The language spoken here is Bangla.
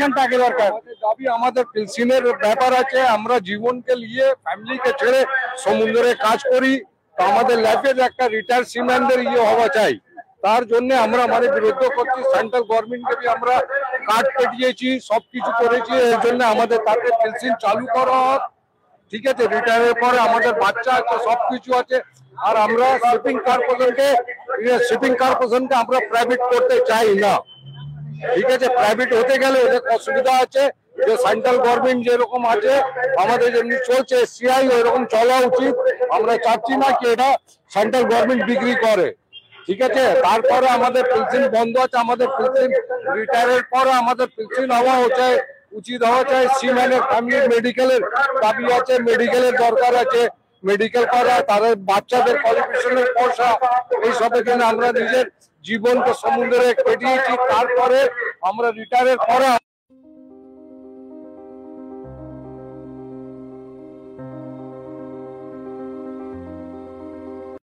পেনশনটা আগে দরকার। দাবি আমাদের পেনশনের ব্যাপার আছে, আমরা জীবনকে নিয়ে ফ্যামিলিকে ছেড়ে সমুদ্রে কাজ করি, তো আমাদের লাইফের একটা রিটায়ার্ড সিম্যানদের হওয়া চাই। তার জন্য আমরা বিরোধ করছি। সেন্ট্রাল গভর্নমেন্টকে আমরা কার্ড পেটিয়েছি, সবকিছু করেছি, এর জন্য আমাদের তাদের পেনশন চালু করা হোক। ঠিক আছে, রিটায়ারের পরে আমাদের বাচ্চা আছে, সবকিছু আছে। আর আমরা শিপিং কর্পোরেশনকে আমরা প্রাইভেট করতে চাই না। ঠিক আছে, প্রাইভেট হতে গেলে ওদের অসুবিধা আছে, যে সেন্ট্রাল গভর্নমেন্ট যেরকম আছে আমাদের যেমনি চলছে সিআই ওইরকম চলা উচিত। আমরা চাচ্ছি না কি এটা সেন্ট্রাল গভর্নমেন্ট বিক্রি করে। ঠিক আছে, তারপরে আমাদের পেনশন বন্ধ আছে, আমাদের পেনশন রিটায়ারের পরে আমাদের পেনশন হওয়া উচিত হওয়া চাই। সিম্যানের ফ্যামিলি মেডিকেলের দাবি আছে, মেডিকেলের দরকার আছে, মেডিকেল করা, তাদের বাচ্চাদের কোয়ালিফিকেশনের পয়সা, এইসবের জন্য আমরা নিজের জীবনকে সমুদ্রে কেটিয়েছি। তারপরে আমরা রিটায়ারের পরে